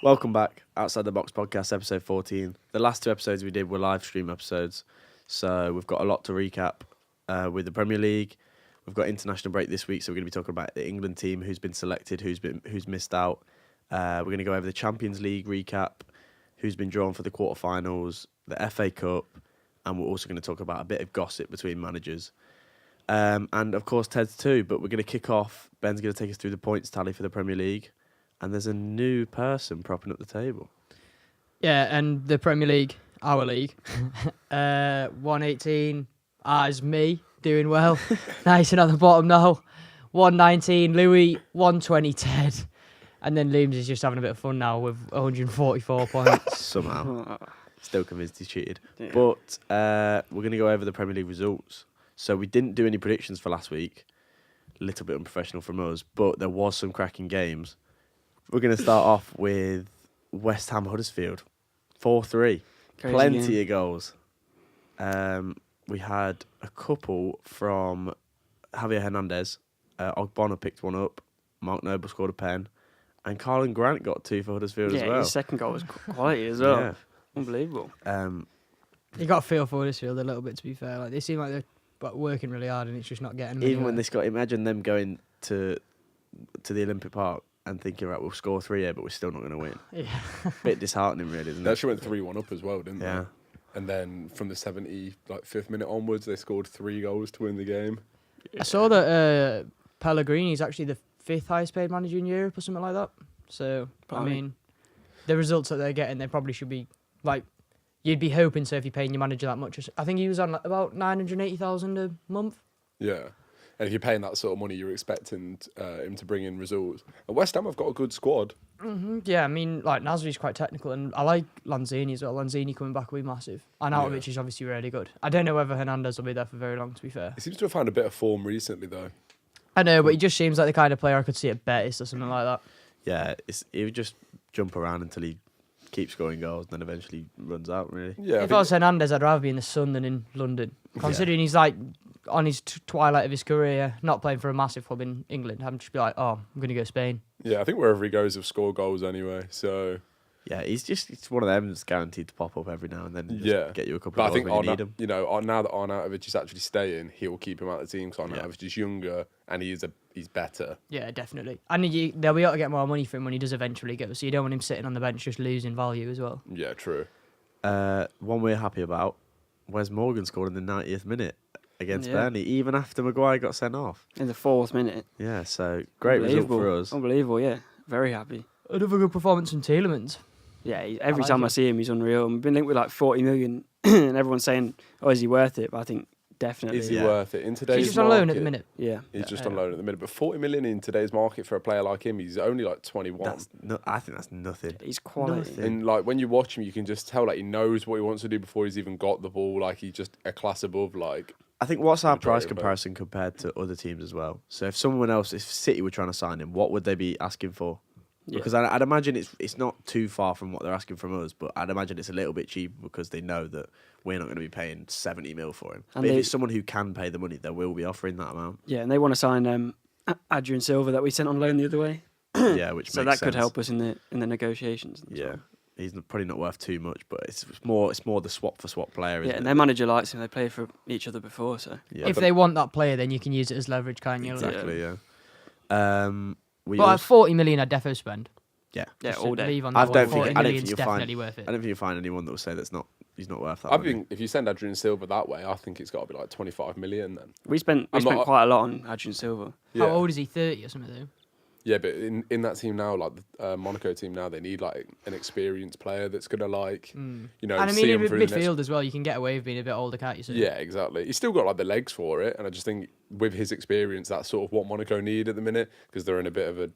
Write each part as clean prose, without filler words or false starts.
Welcome back, Outside the Box Podcast, episode 14. The last two episodes we did were live stream episodes, so we've got a lot to recap with the Premier League. We've got international break this week, so we're going to be talking about the England team, who's been selected, who's missed out. We're going to go over the Champions League recap, who's been drawn for the quarterfinals, the FA Cup, and we're also going to talk about a bit of gossip between managers. And of course, Ted's too, but we're going to kick off. Ben's going to take us through the points tally for the Premier League. And there's a new person propping up the table. Yeah, and the Premier League, our league, 118 is me, doing well. Nice and at the bottom now. 119, Louis, 120, Ted. And then Looms is just having a bit of fun now with 144 points. Somehow. Still convinced he's cheated. Yeah. But we're going to go over the Premier League results. So we didn't do any predictions for last week. A little bit unprofessional from us, but there was some cracking games. We're going to start off with West Ham Huddersfield. 4-3. Plenty of goals. We had a couple from Javier Hernandez. Ogbonna picked one up. Mark Noble scored a pen. And Carlin Grant got two for Huddersfield as well. Yeah, his second goal was quality as well. Yeah. Unbelievable. You got to feel for Huddersfield a little bit, to be fair. Like, they seem like they're working really hard and it's just not getting them Even anywhere. when they scored, imagine them going to the Olympic Park and thinking, right, we'll score 3 here, but we're still not going to win. Yeah. Bit disheartening, really, isn't it? They actually went 3-1 up as well, didn't they? Yeah. And then from the 75th minute onwards, they scored 3 goals to win the game. I saw that Pellegrini's actually the 5th highest paid manager in Europe or something like that. So, I mean, the results that they're getting, they probably should be, like, you'd be hoping so if you're paying your manager that much. I think he was on like, about 980,000 a month. Yeah. And if you're paying that sort of money, you're expecting him to bring in results. And West Ham have got a good squad. Mm-hmm. Yeah, I mean, like, Nasri's quite technical, and I like Lanzini as well. Lanzini coming back will be massive. And Arnautovic is obviously really good. I don't know whether Hernandez will be there for very long, to be fair. He seems to have found a bit of form recently, though. I know, but he just seems like the kind of player I could see at Betis or something like that. Yeah, he would just jump around until he keeps scoring goals and then eventually runs out, really. Yeah, if I was Hernandez, I'd rather be in the sun than in London. Considering he's like on his twilight of his career, not playing for a massive club in England, I'm just be like, oh, I'm going to go Spain. Yeah, I think wherever he goes, he'll score goals anyway. So yeah, it's one of them that's guaranteed to pop up every now and then and just get you a couple of goals when you need him. You know, now that Arnautovic is actually staying, he'll keep him out of the team because Arnautovic is younger and he's better. Yeah, definitely. And they'll be able to get more money for him when he does eventually go, so you don't want him sitting on the bench just losing value as well. Yeah, true. One we're happy about, Wes Morgan scored in the 90th minute against Burnley, even after Maguire got sent off. In the 4th minute. Yeah, so great result for us. Unbelievable, yeah. Very happy. Another good performance from Tielemans. Yeah, every time I see him, he's unreal. We've been linked with like 40 million, and everyone's saying, oh, is he worth it? But I think definitely. Is he worth it? In today's He's just market, on loan at the minute. Yeah. He's just on loan at the minute. But 40 million in today's market for a player like him, he's only like 21. I think that's nothing. He's quality. Nothing. And like when you watch him, you can just tell like he knows what he wants to do before he's even got the ball. Like he's just a class above. Like I think what's our price comparison compared to other teams as well? So if City were trying to sign him, what would they be asking for? Yeah. Because I'd imagine it's not too far from what they're asking from us, but I'd imagine it's a little bit cheaper because they know that we're not going to be paying 70 mil for him. And but if it's someone who can pay the money, they will be offering that amount. Yeah, and they want to sign Adrian Silva that we sent on loan the other way. Yeah, which so makes that could help us in the negotiations. Yeah, he's probably not worth too much, but it's more the swap for swap player. Yeah, and their manager likes him. They played for each other before, so if they want that player, then you can use it as leverage, can't you? Exactly. Yeah. But at 40 million, I'd defo spend. Yeah, all day. I don't think you'll find anyone that will say he's not worth that. I think if you send Adrian Silva that way, I think it's got to be like 25 million then. We spent quite a lot on Adrian Silva. How old is he? 30 or something though? Yeah, but in that team now, like the Monaco team now, they need like an experienced player that's gonna and I mean, in midfield as well, you can get away with being a bit older, can't you? So yeah, exactly. He's still got like the legs for it, and I just think with his experience, that's sort of what Monaco need at the minute because they're in a bit of a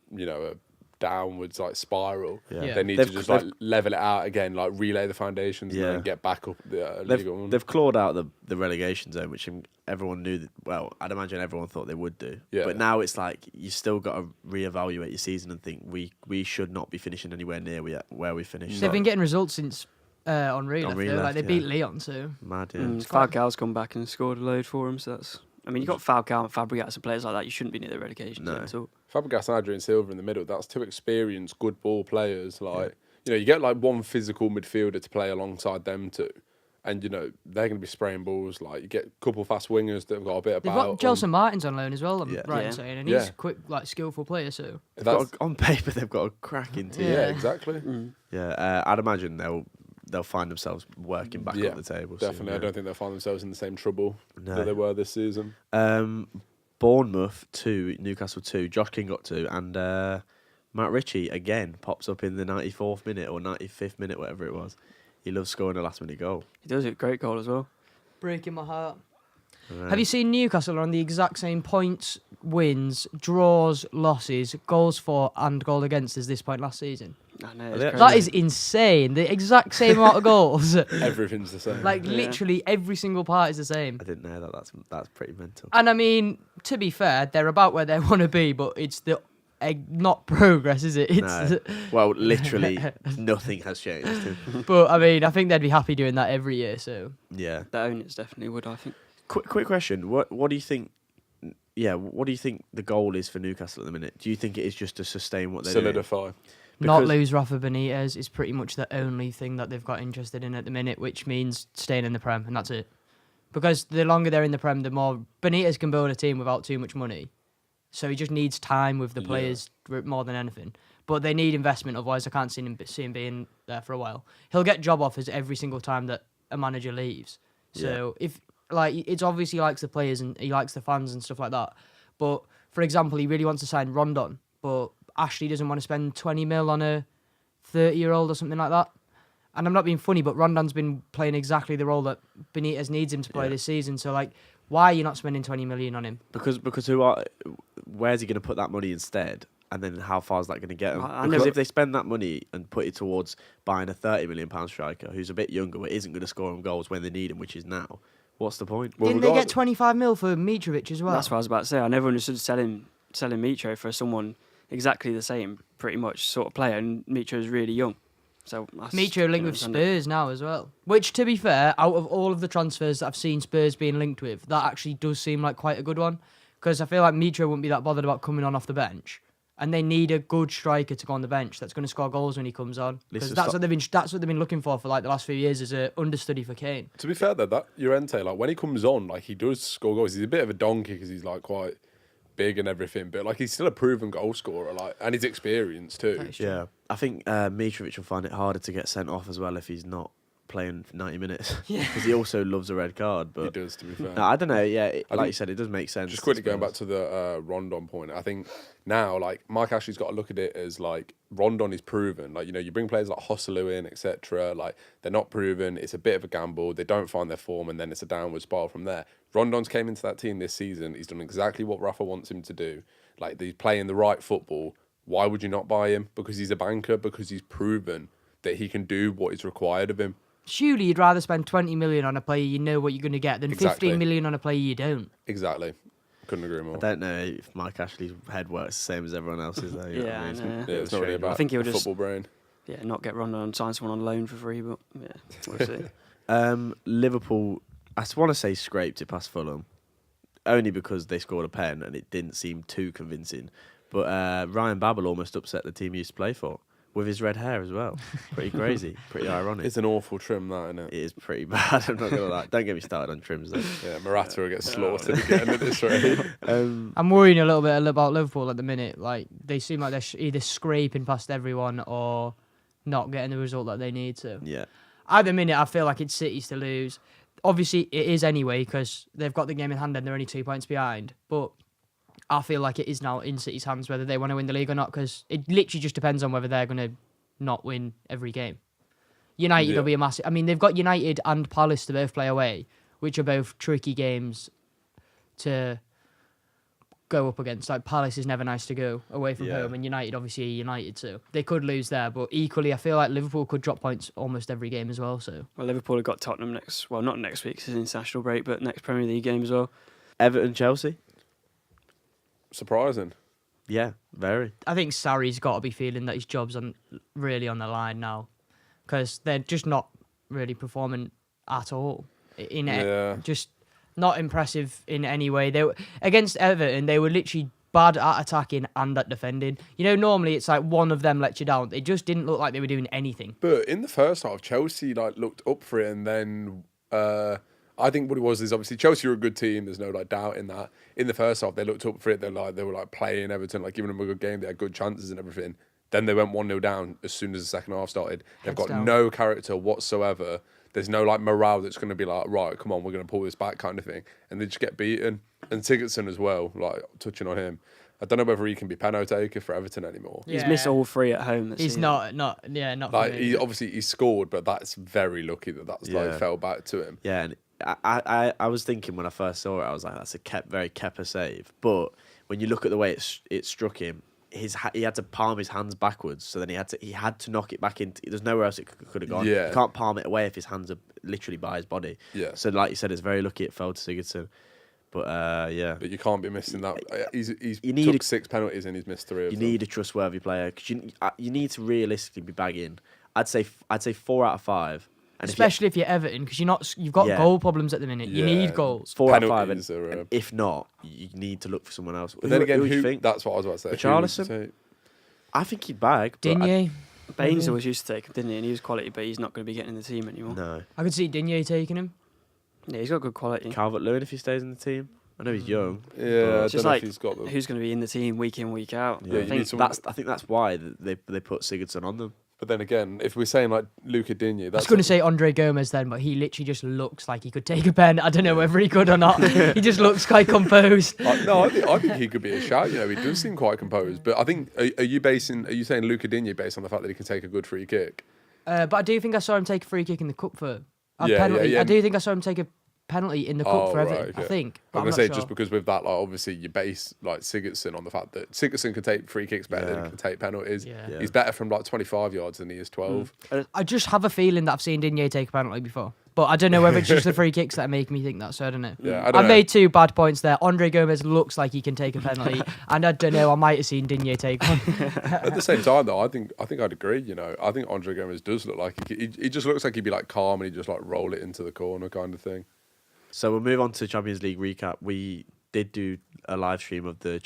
downwards like spiral. Yeah. They need to just like level it out again, like relay the foundations and then get back up the Liga 1. They've clawed out the relegation zone, which everyone knew I'd imagine everyone thought they would do. Yeah. But now it's like you still got to reevaluate your season and think we should not be finishing anywhere near where we finished. They've been getting results since Henri left. Henri Though. Like left, they yeah. beat Leon, so Mad, yeah. Falcao's come back and scored a load for him, so that's. I mean, you got Falcao and Fabregas and players like that. You shouldn't be near the relegation No. zone at all. Fabregas and Adrian Silva in the middle. That's two experienced, good ball players. Like you get like one physical midfielder to play alongside them two, and they're going to be spraying balls. Like you get a couple fast wingers that have got a bit they've about. got Gelson Martins on loan as well. I'm Yeah. right Yeah. in saying, and he's Yeah. a quick, like skillful player. So On paper, they've got a cracking team. Yeah, Yeah. exactly. Yeah, I'd imagine they'll find themselves working back Yeah, up the table. soon, Definitely, yeah. I don't think they'll find themselves in the same trouble No. that they were this season. Bournemouth 2, Newcastle 2. Josh King got 2, and Matt Ritchie again pops up in the 94th minute or 95th minute, whatever it was. He loves scoring a last-minute goal. He does it. Great goal as well. breaking my heart. Right. Have you seen Newcastle are on the exact same points, wins, draws, losses, goals for, and goal against as this point last season? I know. Are It's they- crazy. That is insane. The exact same amount of goals. Everything's the same. Like Yeah. literally every single part is the same. I didn't know that. That's pretty mental. And I mean, to be fair, they're about where they want to be, but it's the not progress, is it? It's No. Well, literally nothing has changed. but I mean, I think they'd be happy doing that every year. So Yeah. The owners definitely would, I think. Quick question. What do you think? Yeah. What do you think the goal is for Newcastle at the minute? Do you think it is just to sustain what they're doing? Solidify. not Because- lose Rafa Benitez is pretty much the only thing that they've got interested in at the minute, which means staying in the Prem, and that's it. Because the longer they're in the Prem, the more Benitez can build a team without too much money. So he just needs time with the Yeah. players more than anything. But they need investment, otherwise I can't see him being there for a while. He'll get job offers every single time that a manager leaves. So if it's obvious he likes the players and he likes the fans and stuff like that. But for example, he really wants to sign Rondon, but Ashley doesn't want to spend 20 mil on a 30-year-old or something like that. And I'm not being funny, but Rondon's been playing exactly the role that Benitez needs him to play Yeah. this season. So why are you not spending 20 million on him? Because where's he going to put that money instead? And then how far is that going to get him? I Because never- if they spend that money and put it towards buying a £30 million striker who's a bit younger but isn't going to score on goals when they need him, which is now, what's the point? Well, Didn't they get regardless- 25 mil for Mitrovic as well? That's what I was about to say. I never understood selling Mitro for someone exactly the same, pretty much sort of player, and Mitro's really young. So Mitro linked with Spurs now as well. Which, to be fair, out of all of the transfers that I've seen Spurs being linked with, that actually does seem like quite a good one. Because I feel like Mitro wouldn't be that bothered about coming on off the bench. And they need a good striker to go on the bench that's going to score goals when he comes on. Because that's what they've been looking for like the last few years as a understudy for Kane. To be fair though, that Llorente, like when he comes on, like he does score goals. He's a bit of a donkey because he's like quite big and everything, but like he's still a proven goal scorer, like, and he's experienced too. That is true. Yeah, I think Mitrovic will find it harder to get sent off as well if he's not playing for 90 minutes. Because he also loves a red card. He But does, to be fair. no, I don't know. Yeah, I like think- you said, it does make sense. Just to quickly going Spurs. back to the Rondon point, I think now like Mike Ashley's got to look at it as like Rondon is proven. Like you bring players like Hosselu in, etc. Like they're not proven. It's a bit of a gamble. They don't find their form, and then it's a downward spiral from there. Rondon's came into that team this season. He's done exactly what Rafa wants him to do. Like he's playing the right football. Why would you not buy him? Because he's a banker. Because he's proven that he can do what is required of him. Surely you'd rather spend 20 million on a player you know what you're going to get than Exactly. 15 million on a player you don't. Exactly. Couldn't agree more. I don't know if Mike Ashley's head works the same as everyone else's. Though, you know Yeah, what I mean? I know. Yeah, it's not really strange. about I think he'll the just- football brain. Yeah, not get Rondon and sign someone on loan for free, but yeah, we'll see. Liverpool, I want to say scraped it past Fulham, only because they scored a pen and it didn't seem too convincing. But Ryan Babel almost upset the team he used to play for with his red hair as well. Pretty crazy, pretty ironic. It's an awful trim, that, isn't It it? is pretty bad. I'm not gonna lie. Don't get me started on trims though. Yeah, Morata will get slaughtered again at this rate. I'm worrying a little bit about Liverpool at the minute. Like they seem like they're either scraping past everyone or not getting the result that they need to. Yeah, At the minute, I feel like it's City's to lose. Obviously, it is anyway because they've got the game in hand and they're only 2 points behind. But I feel like it is now in City's hands whether they want to win the league or not because it literally just depends on whether they're going to not win every game. United Yeah. will be a massive... I mean, they've got United and Palace to both play away, which are both tricky games to go up against. Like, Palace is never nice to go away from Yeah. home, and United obviously are United, so they could lose there. But equally, I feel like Liverpool could drop points almost every game as well, so... Well, Liverpool have got Tottenham next. Well, not next week 'cause it's international break, but next Premier League game as well. Everton, Chelsea. Surprising. Yeah, very. I think Sarri's got to be feeling that his job's really on the line now, because they're just not really performing at all. Yeah. Just not impressive in any way. They were against Everton. They were literally bad at attacking and at defending. You know, normally it's like one of them let you down. It just didn't look like they were doing anything. But in the first half, Chelsea like looked up for it, and then I think what it was is obviously Chelsea are a good team. There's no like doubt in that. In the first half, they looked up for it. They were like playing Everton, like giving them a good game. They had good chances and everything. Then they went 1-0 down as soon as the second half started. They've Heads got down. no character whatsoever. There's no like morale that's going to be like, right, come on, we're going to pull this back kind of thing. And they just get beaten. And Sigurdsson as well, like touching on him. I don't know whether he can be penalty taker for Everton anymore. He's missed all 3 at home. This He's season. not for Like me. he obviously he scored, but that's very lucky that's like Yeah. fell back to him. Yeah, and I was thinking when I first saw it, I was like, that's a very Kepa save. But when you look at the way it struck him, he had to palm his hands backwards, so then he had to knock it back into. There's nowhere else it could have gone. Yeah. You can't palm it away if his hands are literally by his body. Yeah. So like you said, it's very lucky it fell to Sigurdsson. But yeah, But you can't be missing that. He's You need took a- 6 penalties and he's missed 3 of you them. need a trustworthy player because you need to realistically be bagging. I'd say 4 out of 5. And Especially if you're Everton, because you've got Yeah. goal problems at the minute. You Yeah. need goals. 4 out of 5, Penalties are, and if not, you need to look for someone else. But then again, would you who? think? That's what I was about to say. Who would you Richarlison? say? I think he'd bag. but Digne. Baines always used to take him, didn't he? And he was quality, but he's not going to be getting in the team anymore. No. I could see Digne taking him. Yeah, he's got good quality. Calvert-Lewin if he stays in the team. I know he's young. Yeah, I It's don't just know like if he's got them. who's going to be in the team week in, week out. Yeah, you I think need someone- I think that's why they put Sigurdsson on them. But then again, if we're saying like Luca Digne, I was that's going to say Andre Gomez then, but he literally just looks like he could take a pen. I don't know whether he could or not. He just looks quite composed. No, I think he could be a shout. You know, he does seem quite composed. But I think are you saying Luca Digne based on the fact that he can take a good free kick? But I do think I saw him take a free kick in the cup for a Yeah, penalty. yeah. I do think I saw him take a penalty in the cup Oh, for Everton. right, I okay. think. But I'm I'm gonna not say sure. just because with that, like obviously you base like Sigurdsson on the fact that Sigurdsson can take free kicks better than Yeah. he can take penalties. Yeah. Yeah. He's better from like 25 yards than he is 12. I just have a feeling that I've seen Digne take a penalty before. But I don't know whether it's just the free kicks that make me think that, so I don't know. Yeah, I don't know. made 2 bad points there. Andre Gomez looks like he can take a penalty, and I don't know, I might have seen Digne take one. At the same time, though, I think I'd agree. You know, I think Andre Gomez does look like he just looks like he'd be like calm and he'd just like roll it into the corner kind of thing. So we'll move on to Champions League recap. We did do a live stream of the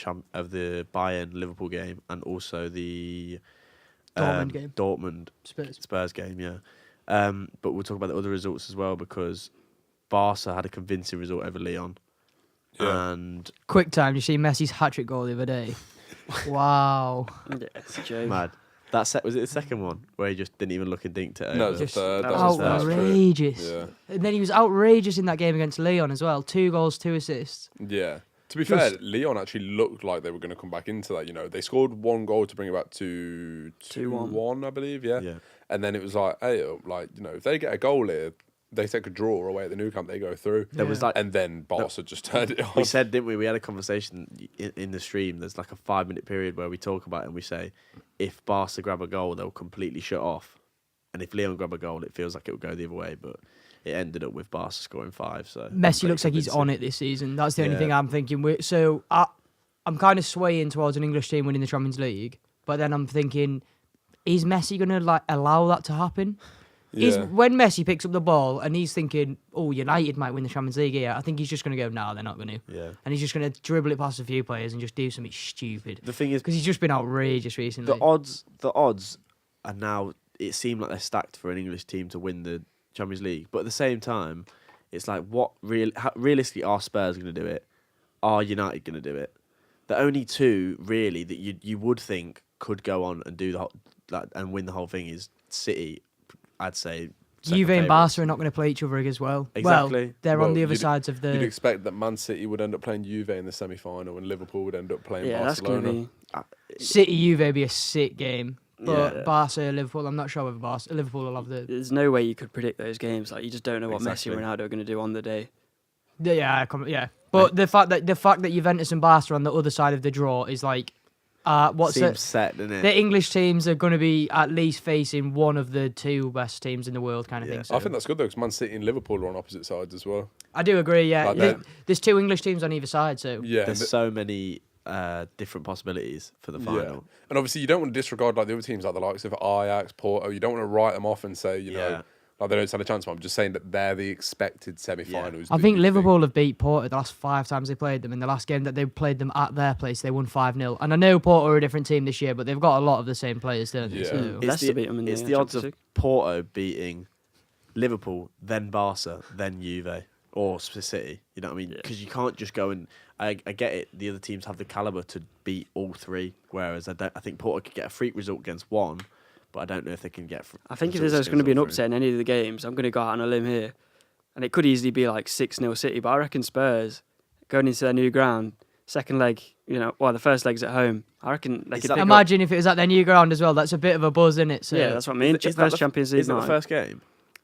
Bayern Liverpool game and also the Dortmund game. Dortmund Spurs game, yeah. But we'll talk about the other results as well because Barca had a convincing result over Lyon. Yeah. And Quick time, you see Messi's hat-trick goal the other day? Wow. Yeah, it's a joke. mad. Was it the second one where he just didn't even look and dinked it over? No, it was the Just third. that That was was the first outrageous. Yeah. And then he was outrageous in that game against Lyon as well. 2 goals, 2 assists. Yeah. To be Just- fair, Leon actually looked like they were going to come back into that. You know, they scored 1 goal to bring it back to 2-1, I believe. Yeah. Yeah. And then it was like, hey, like you know, if they get a goal here, they take a draw away at the Nou Camp, they go through. There was Yeah. like And then Barca just turned it on. we said, didn't we? We had a conversation in the stream. There's like a 5-minute period where we talk about it and we say, if Barca grab a goal, they'll completely shut off, and if Leon grab a goal, it feels like it would go the other way. But it ended up with Barca scoring 5. So Messi looks like he's on it this season. That's the only Yeah. thing I'm thinking. So I'm kind of swaying towards an English team winning the Champions League, but then I'm thinking, is Messi going to like allow that to happen? Is Yeah. when Messi picks up the ball and he's thinking, oh, United might win the Champions League here, I think he's just going to go, no, they're not going to. Yeah. And he's just going to dribble it past a few players and just do something stupid. The thing is, Because he's just been outrageous recently. the odds are now. It seemed like they're stacked for an English team to win the Champions League, but at the same time, it's like realistically are Spurs going to do it? Are United going to do it? The only 2 really that you would think could go on and do the whole, and win the whole thing is City. I'd say second Juve and favourites. Barca are not going to play each other as well. Exactly. Well, they're Well, on the other you'd- sides of You'd the... expect that Man City would end up playing Juve in the semi-final and Liverpool would end up playing Yeah, that's going Barcelona. to be. City Juve be a sick game. But Yeah. Barca, Liverpool, I'm not sure whether Liverpool will have the... There's no way you could predict those games. Like you just don't know what Exactly. Messi and Ronaldo are going to do on the day. Yeah. But the fact that Juventus and Barca are on the other side of the draw is like... what's Seems it? set, doesn't it? The English teams are going to be at least facing one of the 2 best teams in the world kind of Yeah. thing. So I think that's good though, because Man City and Liverpool are on opposite sides as well. I do agree, yeah. Like that- There's 2 English teams on either side, so... Yeah, There's so many different possibilities for the final. and obviously you don't want to disregard like the other teams, like the likes of Ajax, Porto. You don't want to write them off and say, you know, Like they don't stand a chance. But I'm just saying that they're the expected semi-finals. I Do think you Liverpool have beat Porto the last 5 times they played them. In the last game that they played them at their place, they won 5-0. And I know Porto are a different team this year, but they've got a lot of the same players, don't they? Yeah. So. It's Leicester the, beat 'em in the it's the odds of Champions Porto beating Liverpool, then Barca, then Juve, or City. You know what I mean? Yeah. Because you can't just go and I get it. The other teams have the caliber to beat all three, whereas I think Porto could get a freak result against one, but I don't know if they can get. I think if results there's going to be an against upset in any of the games, I'm going to go out on a limb here, and it could easily be like 6-0 City. But I reckon Spurs going into their new ground, second leg, the first leg's at home. I reckon they Is could that pick up. Imagine if it was at their new ground as well. That's a bit of a buzz, isn't it? So Yeah, that's what I mean. Is that First the- Champions League Isn't it night. the first game?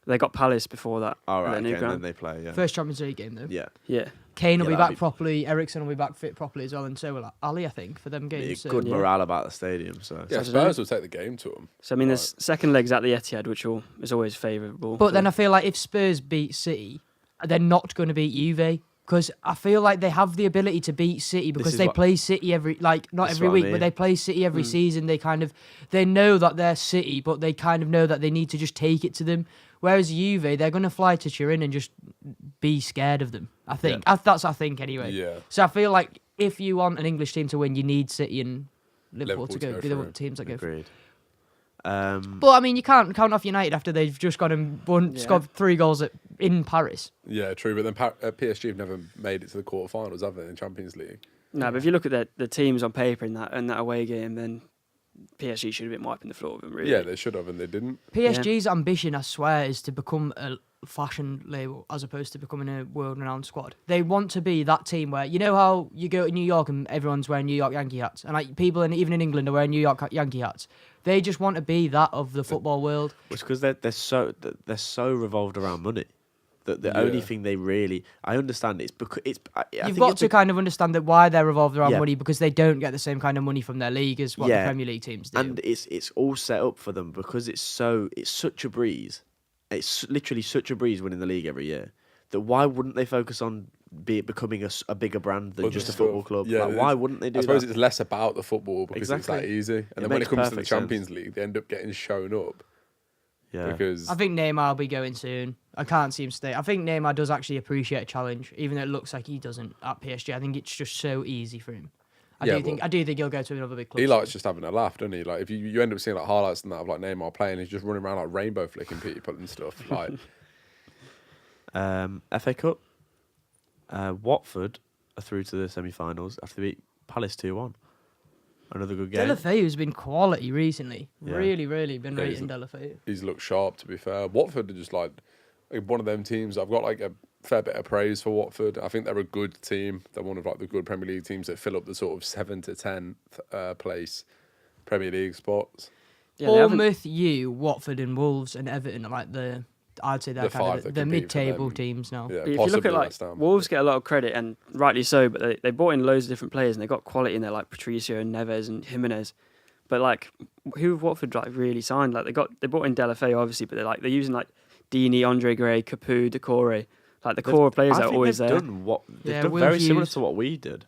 They got Palace before that. All at right, their new okay, and then ground. they play. Yeah, first Champions League game though. yeah. Yeah. Kane will Yeah, be that'd back be- properly. Ericsson will be back fit properly as well, and so will Ali, I think, for them Be games. So. good Yeah. morale about the stadium. So Yeah, So- Spurs will take the game to them. So I mean, Right. there's second legs at the Etihad, which is always favourable. But then I feel like if Spurs beat City, they're not going to beat Juve. Because I feel like they have the ability to beat City because is they what- play City not This is every what I week, mean. but they play City every season. They know that they're City, but they kind of know that they need to just take it to them. Whereas Juve, they're going to fly to Turin and just be scared of them. I think that's I think anyway. Yeah. So I feel like if you want an English team to win, you need City and Liverpool to Liverpool to go go be the through. teams that go. agreed. But I mean, you can't count off United after they've just gone and scored 3 goals in Paris. Yeah, true. But then PSG have never made it to the quarterfinals, have they, in Champions League? No, but if you look at the teams on paper in that away game, then PSG should have been wiping the floor with them, really. Yeah, they should have, and they didn't. PSG's ambition, I swear, is to become a fashion label as opposed to becoming a world-renowned squad. They want to be that team where, you know how you go to New York and everyone's wearing New York Yankee hats, and like people even in England are wearing New York Yankee hats. They just want to be that of the football world. It's because they're so revolved around money. That the only Yeah. thing they really, I understand it's because it's. I You've think got it's to kind of understand that why they're revolved around Yeah. money because they don't get the same kind of money from their league as what Yeah. the Premier League teams do. and it's all set up for them because it's such a breeze. It's literally such a breeze winning the league every year. That why wouldn't they focus on becoming a bigger brand than Other just a stuff. football club? Yeah, like, why it's- wouldn't they do I suppose that? it's less about the football because it's that Exactly. easy. And It then when it makes comes to the perfect sense. Champions League, they end up getting shown up Yeah. because I think Neymar will be going soon. I can't see him stay. I think Neymar does actually appreciate a challenge, even though it looks like he doesn't at PSG. I think it's just so easy for him. I Yeah, do think he'll go to another big club. he soon. likes just having a laugh, doesn't he? Like if you end up seeing like highlights and that of like Neymar playing, he's just running around like rainbow flicking people and stuff. Like FA Cup. Watford are through to the semi-finals after they beat Palace 2-1. Another good game. Delafeu's been quality recently. Yeah. Really, really been Yeah, he's rating Delafeu. he's looked sharp, to be fair. Watford are just like one of them teams. I've got like a fair bit of praise for Watford. I think they're a good team. They're one of like the good Premier League teams that fill up the sort of 7th to 10th place Premier League spots. Yeah, they haven't- Bournemouth, Watford, and Wolves and Everton are like I'd say they're The kind five of that the compete for mid-table them. teams now. Yeah, But if you look possibly at like West Ham. Wolves get a lot of credit and rightly so, but they brought in loads of different players and they got quality in there like Patricio and Neves and Jimenez. But like who have Watford like really signed? Like they brought in Delafeu obviously, but they're using like Deeney, Andre Gray, Capu, Decore. Like the core players I are think always they've there. done Yeah, done Will very similar Hughes. to what we did.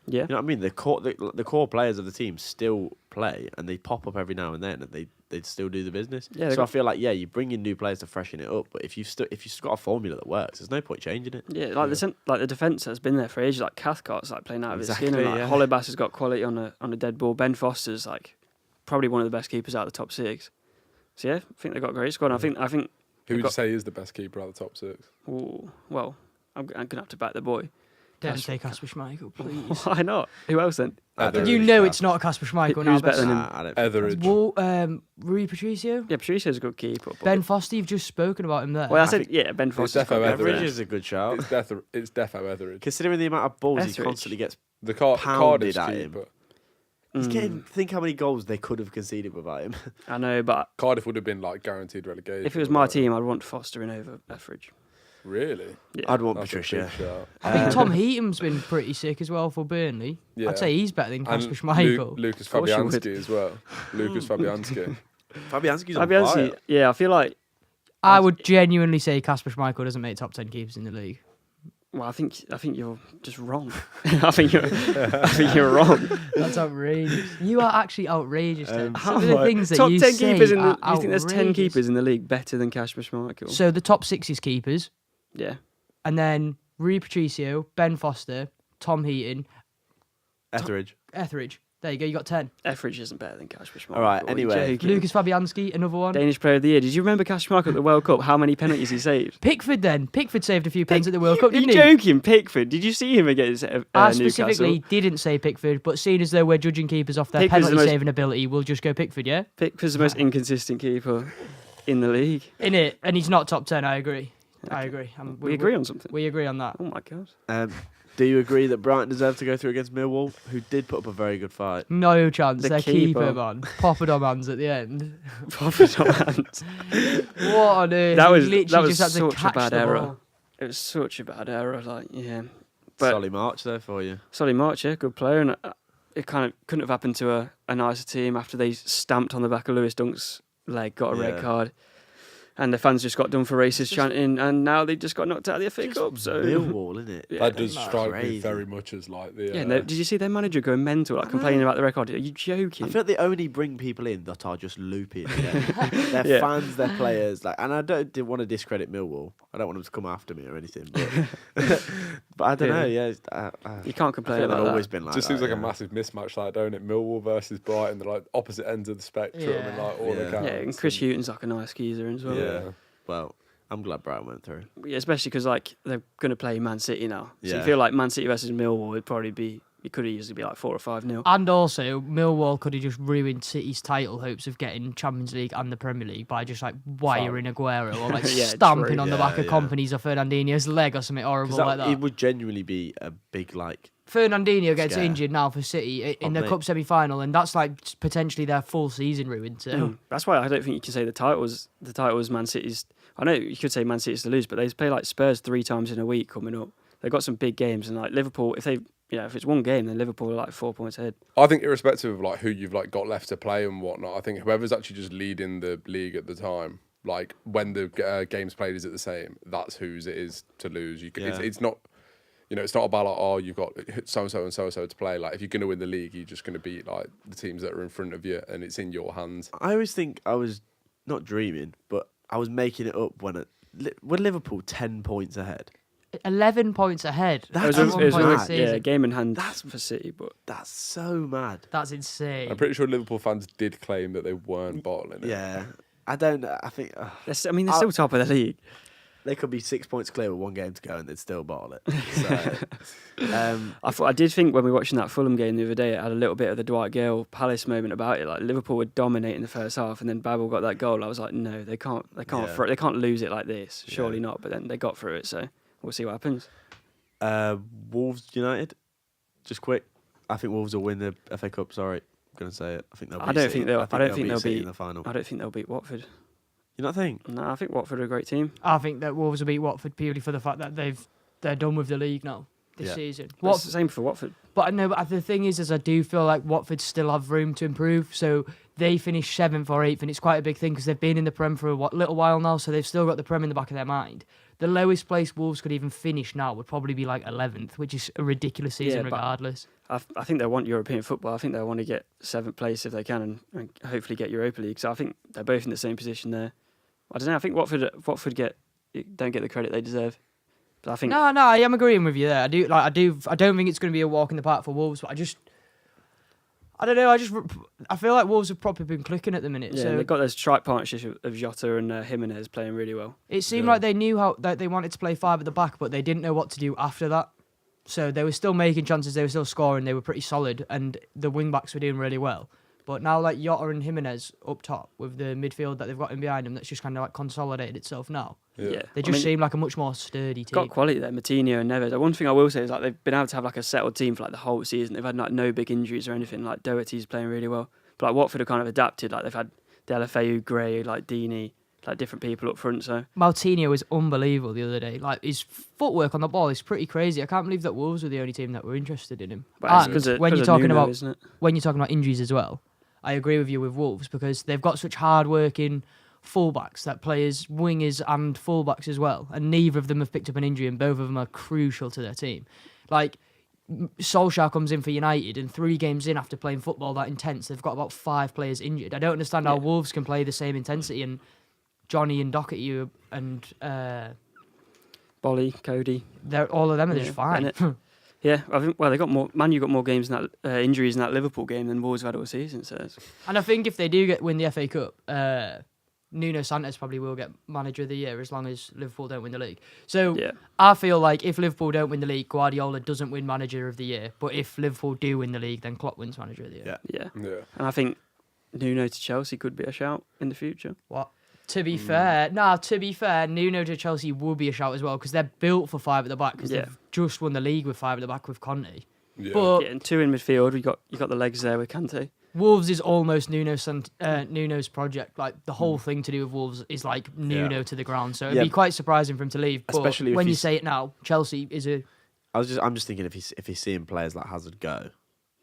Yeah. You know what I mean? The core players of the team still play and they pop up every now and then and they still do the business. Yeah, they so I got- feel like you bring in new players to freshen it up, but if you've got a formula that works, there's no point changing it. Yeah, like the defence has been there for ages. Like Cathcart's like playing out of his skin, and Exactly, like yeah. Holebas has got quality on a dead ball. Ben Foster's like probably one of the best keepers out of the top 6. So yeah, I think they've got a great squad. I think Who would you got- say is the best keeper out of the top 6? ooh, well, I'm gonna have to back the boy. Don't say Kasper Schmeichel, please. Why not? Who else then? Etheridge. You know it's not Kasper Schmeichel now. Who's better than him? Nah, I don't think Etheridge. Rui Patricio? Yeah, Patricio's a good keeper. But Ben Foster, you've just spoken about him there. well, I I said think- yeah, Ben Foster's defo got Etheridge Etheridge. is a good shout. It's defo Etheridge. Considering the amount of balls he Etheridge. constantly gets, The pounded Cardiff at him. keeper. he's getting. Think how many goals they could have conceded without him. I know, but Cardiff would have been like guaranteed relegation. if it was my without him. team, I'd want Foster in over Etheridge. Really? Yeah. I'd want That's a big Patricia. shout. I think Tom Heaton's been pretty sick as well for Burnley. Yeah. I'd say he's better than And Kasper Schmeichel. Lucas course you would. Fabianski as well. Lucas Fabianski. Fabianski's on I'll be honest fire. with you, yeah, I feel like I would genuinely say Kasper Schmeichel doesn't make top 10 keepers in the league. Well, I think you're just wrong. I think you're wrong. That's outrageous. You are actually outrageous. Then. Some of the things that top you 10 say keepers in are the. You think there's 10 outrageous. keepers in the league better than Kasper Schmeichel? So the top 6 is keepers, Yeah. and then Rui Patricio, Ben Foster, Tom Heaton, Etheridge. Etheridge. There you go. You got 10. Etheridge isn't better than Kasper Schmeichel. All right, What are you anyway. joking? Lucas Fabianski, another one. Danish Player of the Year. Did you remember Kasper Schmeichel at the World Cup? How many penalties he saved? Pickford then. Pickford saved a few pens at the World Cup, You're didn't he? joking, Pickford. Did you see him against I Newcastle? specifically didn't say Pickford, but seeing as though we're judging keepers off their Pickford's the penalty most- saving ability, we'll just go Pickford, yeah? Pickford's the most inconsistent keeper in the league. In it, and he's not top 10, I agree. I Okay. agree. We agree on something. We agree on that. Oh my god. Do you agree that Brighton deserved to go through against Millwall, who did put up a very good fight? No chance. The Their keeper. keeper, man. Poppadoms at the end. Profit on hands. What on earth? That He was- literally that was just had to such a catch bad the error. ball. It was such a bad error. Like, yeah. But Solly March there for you. Solly March, yeah, good player, and it kind of couldn't have happened to a nicer team after they stamped on the back of Lewis Dunk's leg, got a Yeah. red card, and the fans just got done for racist chanting, and now they just got knocked out of the FA Cup. So Millwall, isn't it? Yeah. That does That's strike me crazy. very much as like the. yeah, no, did you see their manager going mental, like complaining about the record? Are you I joking? feel like they only bring people in that are just loopy. Their Yeah. fans, their players, like, and I don't want to discredit Millwall. I don't want them to come after me or anything, but but I don't know. Yeah, You can't I complain feel they've about always that. been like just that. seems like yeah. a massive mismatch, like, don't it? Millwall versus Brighton, they're like opposite ends of the spectrum, and Yeah. like all Yeah. accounts. Yeah, and Chris Hughton's like a nice geezer as well. Yeah. Well, I'm glad Brighton went through. Yeah, especially because like they're going to play Man City now, so Yeah. you feel like Man City versus Millwall would probably be. It could easily be like 4 or 5-0. And also, Millwall could have just ruined City's title hopes of getting Champions League and the Premier League by just like wiring Aguero or like Yeah, stamping true. on the Yeah, back of yeah. Company's or Fernandinho's leg or something horrible like that. It would genuinely be a big like. Fernandinho gets Scare. injured now for City in the mate. cup semi-final, and that's like potentially their full season ruined. So That's why I don't think you can say the title was Man City's. I know you could say Man City's to lose, but they play like Spurs 3 times in a week coming up. They've got some big games, and like Liverpool, if it's one game, then Liverpool are like 4 points ahead. I think irrespective of like who you've like got left to play and whatnot, I think whoever's actually just leading the league at the time, like when the games played is at the same, that's whose it is to lose. Yeah. It's not, it's not about like, oh, you've got so and so to play. Like if you're gonna win the league, you're just gonna beat like the teams that are in front of you, and it's in your hands. I always think I was not dreaming, but I was making it up when Liverpool 10 points ahead. 11 points ahead. That's at one it was point mad. this season. Yeah, game in hand That's- for City, but That's so mad. That's insane. I'm pretty sure Liverpool fans did claim that they weren't bottling it. Yeah, I don't. I think they're still top of the league. they could be 6 points clear with one game to go, and they'd still bottle it. So, I did think when we were watching that Fulham game the other day, it had a little bit of the Dwight Gale Palace moment about it. Like Liverpool were dominating the first half, and then Babel got that goal. I was like, no, they can't Yeah. they can't lose it like this. Surely Yeah. not. But then they got through it, so we'll see what happens. Wolves United, just quick. I think Wolves will win the FA Cup. Sorry, I'm gonna say it. I think they'll. I beat don't City. think they'll- I don't think beat they'll City beat- in the final. I don't think they'll beat Watford. You not think? No, I think Watford are a great team. I think that Wolves will beat Watford purely for the fact that they're done with the league now this Yeah. season. But it's the same for Watford. But no, but the thing is I do feel like Watford still have room to improve. So they finished 7th or 8th, and it's quite a big thing because they've been in the Prem for a little while now, so they've still got the Prem in the back of their mind. The lowest place Wolves could even finish now would probably be like 11th, which is a ridiculous season Yeah, but- regardless. I think they want European football. I think they want to get 7th place if they can, and hopefully get Europa League. So I think they're both in the same position there. I don't know. I think Watford don't get the credit they deserve. But I think No, I am agreeing with you there. I don't think it's going to be a walk in the park for Wolves, but I don't know. I feel like Wolves have probably been clicking at the minute. yeah, so they've got those strike partnership of Jota and Jimenez playing really well. it seemed Yeah. like they knew how that they wanted to play 5 at the back, but they didn't know what to do after that. So they were still making chances, they were still scoring, they were pretty solid, and the wing backs were doing really well. But now, like Jota and Jimenez up top with the midfield that they've got in behind them, that's just kind of like consolidated itself now. Yeah, They just seem like a much more sturdy team. got quality there. Matinho and Neves. One thing I will say is like they've been able to have like a settled team for like the whole season. They've had like no big injuries or anything. Like Doherty's playing really well, but like Watford have kind of adapted. Like they've had Delafeu, Gray, like Deeney, like different people up front. So Moutinho was unbelievable the other day. Like his footwork on the ball is pretty crazy. I can't believe that Wolves were the only team that were interested in him. but it's And 'cause of- when 'cause you're of talking Nuno, about isn't it? injuries as well, I agree with you with Wolves because they've got such hard-working fullbacks that play as wingers and fullbacks as well, and neither of them have picked up an injury, and both of them are crucial to their team. Like, Solskjaer comes in for United, and 3 games in after playing football that intense, they've got about 5 players injured. I don't understand how Wolves can play the same intensity, and Johnny and Doherty and Bolly, Cody. all of them are just Yeah, fine. Yeah, I think. Well, they got more. Man, you got more games in that injuries in that Liverpool game than Wolves have had all season. So And I think if they do win the FA Cup, Nuno Santos probably will get Manager of the Year as long as Liverpool don't win the league. So yeah, I feel like if Liverpool don't win the league, Guardiola doesn't win Manager of the Year. But if Liverpool do win the league, then Klopp wins Manager of the Year. Yeah. yeah, Yeah. and I think Nuno to Chelsea could be a shout in the future. What? To be fair, Nuno to Chelsea will be a shout as well because they're built for 5 at the back because Yeah. they've just won the league with 5 at the back with Conte. Yeah. But Yeah, and 2 in midfield. You got the legs there with Kante. Wolves is almost Nuno's project. Like the whole thing to do with Wolves is like Nuno to the ground. So it'd Yeah. be quite surprising for him to leave. But Especially if when you he's- say it now, Chelsea is a I'm just thinking if he's seeing players like Hazard go,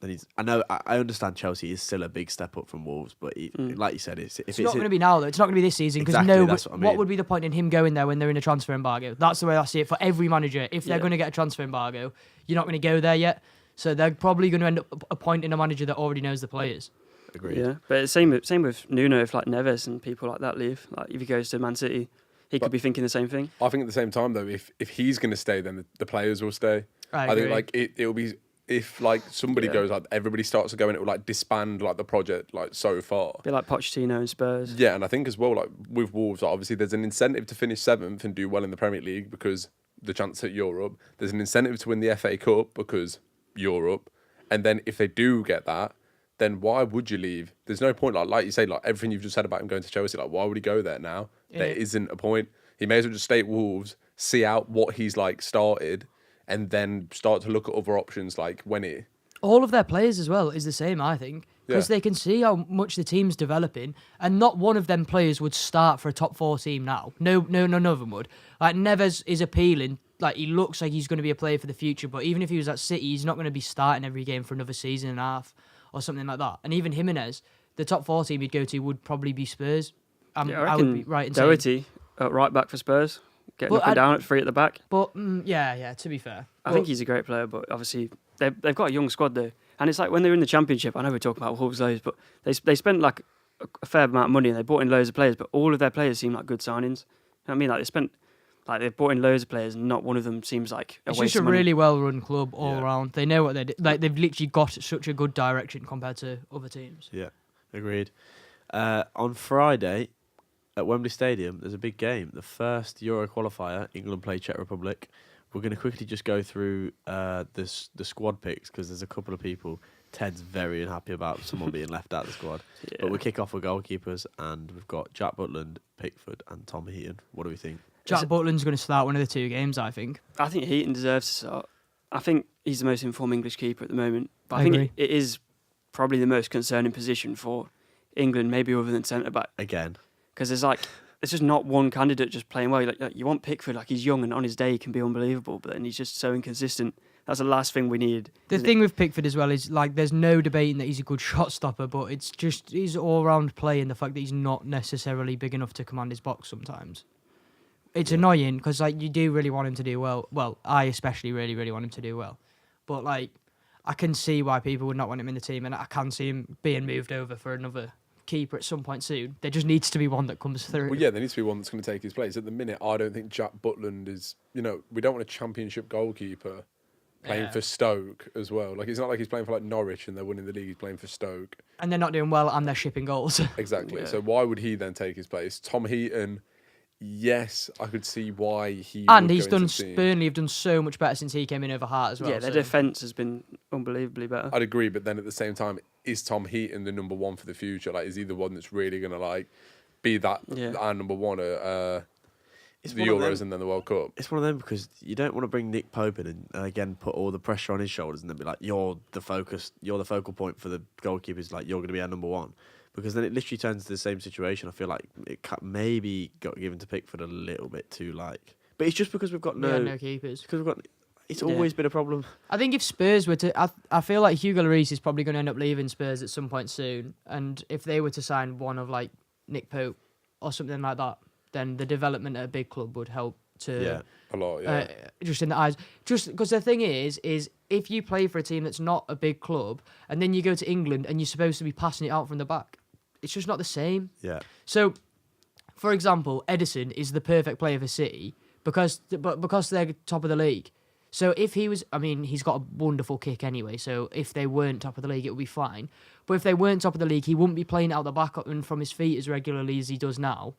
then I understand Chelsea is still a big step up from Wolves, but like you said, if It's not going to be now though. It's not going to be this season because Exactly, that's what I mean. would be the point in him going there when they're in a transfer embargo? That's the way I see it for every manager. If they're Yeah. going to get a transfer embargo, you're not going to go there yet. So they're probably going to end up appointing a manager that already knows the players. agreed. Yeah, but same with Nuno. If like Neves and people like that leave, like if he goes to Man City, he could be thinking the same thing. I think at the same time though, if he's going to stay, then the players will stay. I I think agree. like it'll be if like somebody Yeah. goes like everybody starts to go and it will like disband like the project like so far. A bit like Pochettino and Spurs. Yeah, and I think as well like with Wolves, like, obviously there's an incentive to finish 7th and do well in the Premier League because the chance at Europe. There's an incentive to win the FA Cup because Europe, and then if they do get that, then why would you leave? There's no point. Like you say, like everything you've just said about him going to Chelsea, like why would he go there now? There Yeah. isn't a point. He may as well just stay at Wolves, see out what he's like started, and then start to look at other options like when it. All of their players as well is the same, I think, because Yeah. they can see how much the team's developing, and not one of them players would start for a top 4 team now. No, none of them would. Like Neves is appealing. Like he looks like he's going to be a player for the future, but even if he was at City, he's not going to be starting every game for another season and a half or something like that. And even Jimenez, the top 4 team he'd go to would probably be Spurs. Yeah, I would be right in saying. Doherty at right back for Spurs, getting But up and down at 3 at the back. But yeah. To be fair, I think he's a great player, but obviously they've got a young squad though, and it's like when they're in the Championship. I know we're talking about Wolves loads, but they spent like a fair amount of money and they brought in loads of players, but all of their players seem like good signings. You know what I mean, like they've brought in loads of players, and not one of them seems like a it's waste just a of money. really well-run club all Yeah. around. They know what they do. Like they've literally got such a good direction compared to other teams. Yeah, agreed. On Friday at Wembley Stadium, there's a big game. The first Euro qualifier, England play Czech Republic. We're going to quickly just go through the squad picks because there's a couple of people. Ted's very unhappy about someone being left out of the squad. Yeah. But we'll kick off with goalkeepers, and we've got Jack Butland, Pickford, and Tom Heaton. What do we think? Jack Butland's going to start one of the 2 games, I think. I think Heaton deserves to start. I think he's the most informed English keeper at the moment, but I I think agree. it is probably the most concerning position for England, maybe other than centre back, Again, because there's just not one candidate just playing well. Like you want Pickford, like he's young and on his day he can be unbelievable, but then he's just so inconsistent. That's the last thing we need. The isn't thing with Pickford as well is like there's no debating that he's a good shot stopper, but it's just his all-round play and the fact that he's not necessarily big enough to command his box sometimes. It's annoying because like you do really want him to do well. Well, I especially really want him to do well, but like I can see why people would not want him in the team, and I can see him being moved over for another keeper at some point soon. There just needs to be one that comes through. Well, yeah, there needs to be one that's going to take his place. At the minute, I don't think Jack Butland is. You know, we don't want a Championship goalkeeper playing Yeah. for Stoke as well. Like it's not like he's playing for like Norwich and they're winning the league. He's playing for Stoke. And they're not doing well, and they're shipping goals. Exactly. Yeah. So why would he then take his place? Tom Heaton. Yes, I could see why he. And would he's go done. into the team. Burnley have done so much better since he came in over Hart as well. Yeah, their so- defence has been unbelievably better. I'd agree, but then at the same time, is Tom Heaton the number 1 for the future? Like, is he the one that's really going to like be that Yeah. our number 1 at it's the one of them. Euros and then the World Cup? It's one of them because you don't want to bring Nick Pope in and again put all the pressure on his shoulders and then be like, you're the focal point for the goalkeepers, like you're going to be our number 1. Because then it literally turns into the same situation. I feel like it maybe got given to Pickford a little bit too like, but it's just because we've got We had no no keepers. because we've got. It's Yeah. always been a problem. I think if Spurs were to, I feel like Hugo Lloris is probably going to end up leaving Spurs at some point soon. And if they were to sign one of like Nick Pope or something like that, then the development at a big club would help to. Yeah. A lot, yeah. Just in the eyes, just because the thing is if you play for a team that's not a big club and then you go to England and you're supposed to be passing it out from the back, it's just not the same. Yeah. So, for example, Edison is the perfect player for City because they're top of the league. So if he was, I mean, he's got a wonderful kick anyway. So if they weren't top of the league, it would be fine. But if they weren't top of the league, he wouldn't be playing out the back and from his feet as regularly as he does now.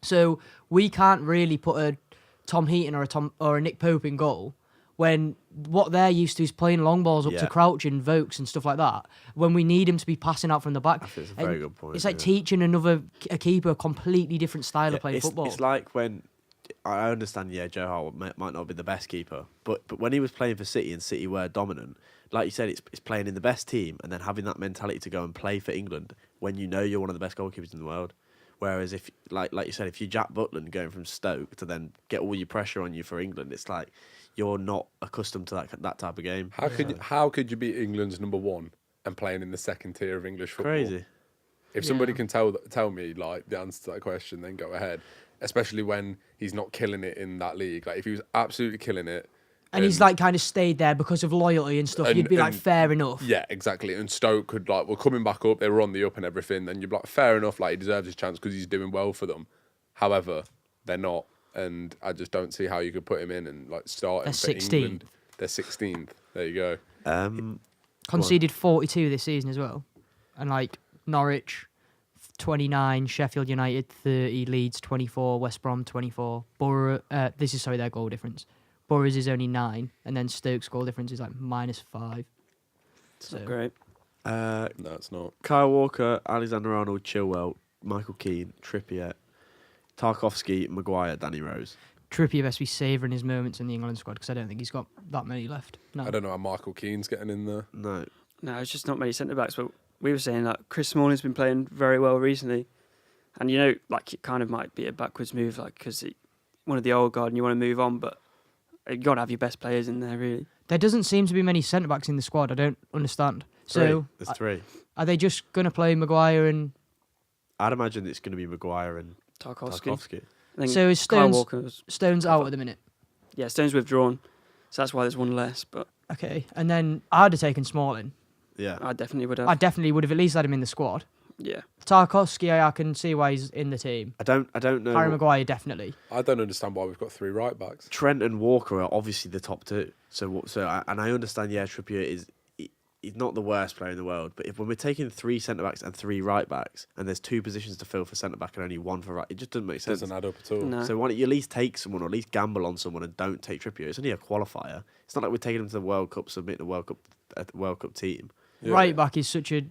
So we can't really put a Tom Heaton or a Nick Pope in goal when what they're used to is playing long balls up to Crouch and Vokes and stuff like that. When we need him to be passing out from the back, I think it's a very good point. It's like teaching a keeper a completely different style of playing football. It's like when I understand, Joe Hart might not be the best keeper, but when he was playing for City and City were dominant, like you said, it's playing in the best team and then having that mentality to go and play for England when you know you're one of the best goalkeepers in the world. Whereas if, like you said, if you're Jack Butland going from Stoke to then get all your pressure on you for England, it's like you're not accustomed to that type of game. How could you be England's number one and playing in the second tier of English football? Crazy. If somebody can tell me like the answer to that question, then go ahead. Especially when he's not killing it in that league. Like if he was absolutely killing it, and he's like kind of stayed there because of loyalty and stuff, you'd be like, fair enough. Yeah, exactly. And Stoke could were coming back up, they were on the up and everything, then you'd be like, fair enough, like he deserves his chance because he's doing well for them. However, they're not, and I just don't see how you could put him in and like start him for 16th. England. They're 16th. There you go. Conceded 42 this season as well. And like Norwich 29, Sheffield United 30, Leeds 24, West Brom 24, Borough, this is their goal difference. Borough's is only 9, and then Stoke's goal difference is like -5. It's not great. No, it's not. Kyle Walker, Alexander-Arnold, Chilwell, Michael Keane, Trippier, Tarkowski, Maguire, Danny Rose. Trippier best be savouring his moments in the England squad because I don't think he's got that many left. No. I don't know how Michael Keane's getting in there. No. No, it's just not many centre backs. But we were saying that Chris Smalling's been playing very well recently, and like it kind of might be a backwards move, like because one of the old guard and you want to move on, but you got to have your best players in there, really. There doesn't seem to be many centre backs in the squad. I don't understand. So There's 3. Are they just going to play Maguire and? I'd imagine it's going to be Maguire and Tarkowski. Tarkowski. So is Kyle Walker's, Stones out at the minute? Yeah, Stone's withdrawn, so that's why there's one less. But Okay, and then I'd have taken Smalling. Yeah. I definitely would have. I definitely would have at least had him in the squad. Yeah. Tarkowski, I can see why he's in the team. I don't know. Harry Maguire, definitely. I don't understand why we've got 3 right backs. Trent and Walker are obviously the top 2. And I understand. Trippier he's not the worst player in the world, but when we're taking 3 centre backs and 3 right backs, and there's 2 positions to fill for centre back and only 1 for right, it just doesn't make sense. Doesn't add up at all. No. So why don't you at least take someone, or at least gamble on someone, and don't take Trippier? It's only a qualifier. It's not like we're taking him to the World Cup, submitting a World Cup team. Yeah. Right back is such a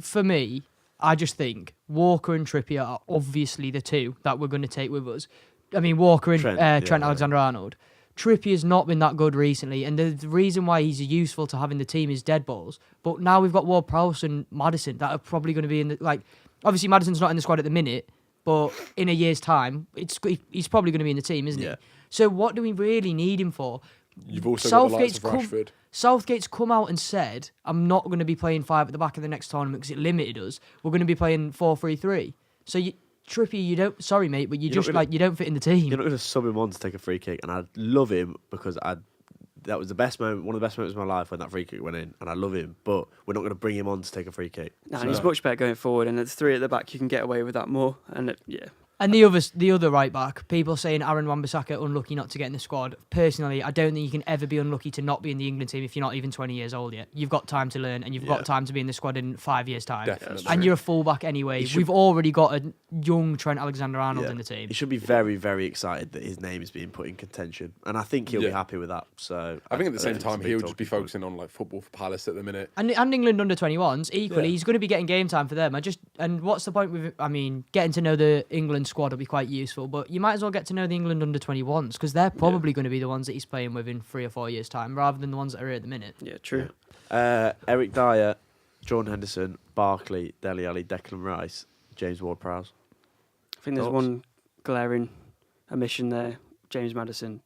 for me. I just think Walker and Trippier are obviously the 2 that we're going to take with us. I mean, Walker and Trent Alexander-Arnold. Trippier's not been that good recently, and the reason why he's useful to have in the team is dead balls. But now we've got Ward-Prowse and Maddison that are probably going to be in the obviously Maddison's not in the squad at the minute, but in a year's time, he's probably going to be in the team, isn't he? So what do we really need him for? You've also got the likes of Rashford. Southgate's come out and said, I'm not going to be playing 5 at the back of the next tournament because it limited us. We're going to be playing 4-3-3. So Trippier, you don't. Sorry, mate, but you don't fit in the team. You're not going to sub him on to take a free kick, and I'd love him because that was the best moment, one of the best moments of my life when that free kick went in, and I love him. But we're not going to bring him on to take a free kick. No, and he's much better going forward, and there's 3 at the back. You can get away with that more, and And the other right back, people saying Aaron Wan-Bissaka unlucky not to get in the squad. Personally, I don't think you can ever be unlucky to not be in the England team if you're not even 20 years old yet. You've got time to learn, and you've got time to be in the squad in 5 years' time. Definitely. And you're a fullback anyway. We've already got a young Trent Alexander-Arnold in the team. He should be very, very excited that his name is being put in contention, and I think he'll be happy with that. So I think at the same time he'll just be focusing on like football for Palace at the minute. And England under 21s equally, he's going to be getting game time for them. And what's the point with? I mean, getting to know the England squad will be quite useful, but you might as well get to know the England under 21s because they're probably going to be the ones that he's playing with in 3 or 4 years' time, rather than the ones that are here at the minute. Yeah, true. Eric Dyer, Jordan Henderson, Barkley, Dele Alli, Declan Rice, James Ward-Prowse. I think there's one glaring omission there. James Maddison.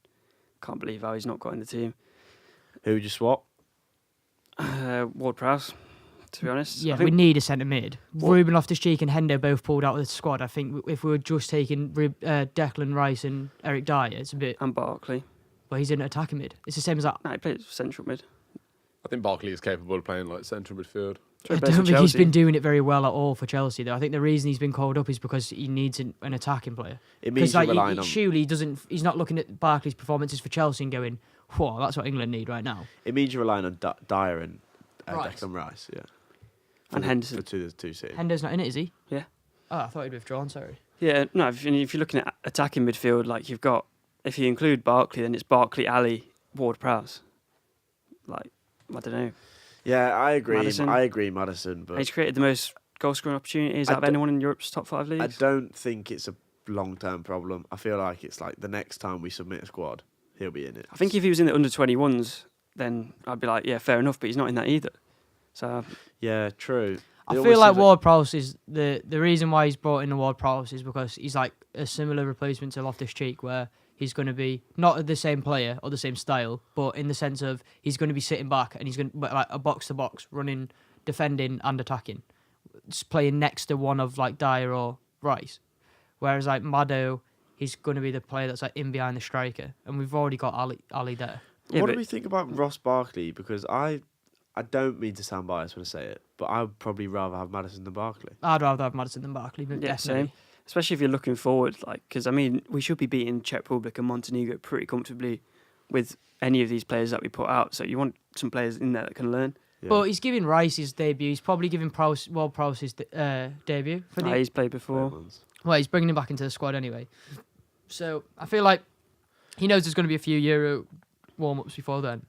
Can't believe how he's not got in the team. Who would you swap? Ward-Prowse. to be honest. Yeah, I we think need a centre mid. Ruben Loftus-Cheek and Hendo both pulled out of the squad. I think if we were just taking Declan Rice and Eric Dyer, it's a bit. and Barkley. Well, he's in attacking mid. It's the same as that. No, he plays central mid. I think Barkley is capable of playing like central midfield. I Plays don't for think he's Chelsea. been doing it very well at all for Chelsea, though. I think the reason he's been called up is because he needs an attacking player. It means Because you're like, relying on. surely he doesn't. He's not looking at Barkley's performances for Chelsea and going, "Whoa, that's what England need right now." It means you're relying on Dyer and Rice. Declan Rice. Yeah. And Henderson. For two City. Hendo's not in it, is he? Yeah. Oh, I thought he'd withdrawn. Sorry. Yeah, no. If you're looking at attacking midfield, like you've got, if you include Barkley, then it's Barkley, Ali, Ward-Prowse. Like, I don't know. Yeah, I agree. Maddison. I agree, Madison. But He's created the most goal-scoring opportunities I out of d- anyone in Europe's top 5 I leagues. don't think it's a long-term problem. I feel like it's like the next time we submit a squad, he'll be in it. I think if he was in the under-21s, then I'd be like, yeah, fair enough. But he's not in that either. So Yeah, true. I It feel almost like seems Ward Prowse is the reason why he's brought in the Ward Prowse is because he's like a similar replacement to Loftus Cheek, where he's going to be not the same player or the same style, but in the sense of he's going to be sitting back and he's going to like a box to box, running, defending and attacking, just playing next to one of like Dyer or Rice. Whereas like Maddo, he's going to be the player that's like in behind the striker, and we've already got Ali there. yeah, what but do we think about Ross Barkley? Because I don't mean to sound biased when I say it, but I would probably rather have Maddison than Barkley. I'd rather have Maddison than Barkley, but Yeah, definitely. same. Especially if you're looking forward, like, because I mean, we should be beating Czech Republic and Montenegro pretty comfortably with any of these players that we put out. So you want some players in there that can learn. Yeah. But he's giving Rice his debut. He's probably giving Ward Prowse his debut for the. He's played before. Great ones. Well, he's bringing him back into the squad anyway. So I feel like he knows there's going to be a few Euro warm-ups before then.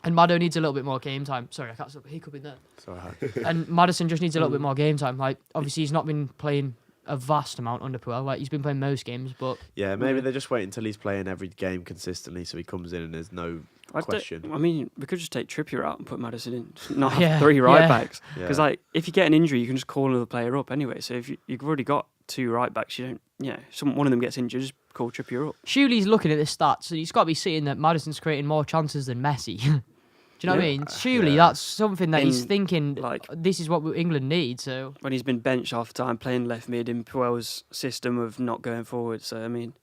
And Maddo needs a little bit more game time. Sorry, I can't stop hiccuping there. It's all right. And Maddison just needs a little bit more game time. Like, obviously, he's not been playing a vast amount under Puel. Like, he's been playing most games, but Yeah, maybe Yeah. they just wait until he's playing every game consistently, so he comes in and there's no question. I mean, we could just take Trippier out and put Maddison in. Not have Yeah, 3 right yeah. backs. Yeah. Because, like, if you get an injury, you can just call another player up anyway. So if you've already got 2 right backs, you don't, one of them gets injured, just call Trippier up. surely he's looking at the stats, so he's got to be seeing that Maddison's creating more chances than Messi. Do you know what I Yeah. mean? Surely Yeah. that's something that he's In, thinking, like- this is what England need, so... When he's been benched half the time playing left mid in Puel's system of not going forward. So, I mean,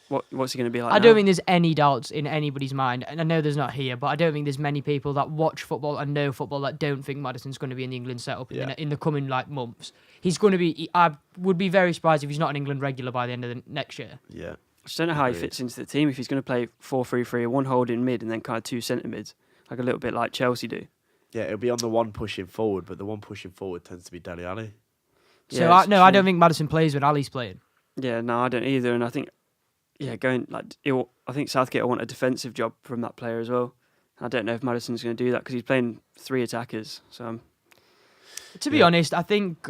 what's he going to be like I now? don't think there's any doubts in anybody's mind, and I know there's not here, but I don't think there's many people that watch football and know football that don't think Maddison's going to be in the England setup Yeah. in the coming like months. He's going to be. I would be very surprised if he's not an England regular by the end of the next year. Yeah. I just don't know how he Agreed. fits into the team if he's going to play 4-3-3, one holding mid and then kind of 2 centre mids, like a little bit like Chelsea do. Yeah, it'll be on the one pushing forward, but the one pushing forward tends to be Dele Alli. So Yeah, I it's no, I true. don't think Maddison plays when Ali's playing. Yeah, no, I don't either. And I think, going like, I think Southgate will want a defensive job from that player as well. I don't know if Maddison's going to do that because he's playing 3 attackers. So To be Yeah. honest, I think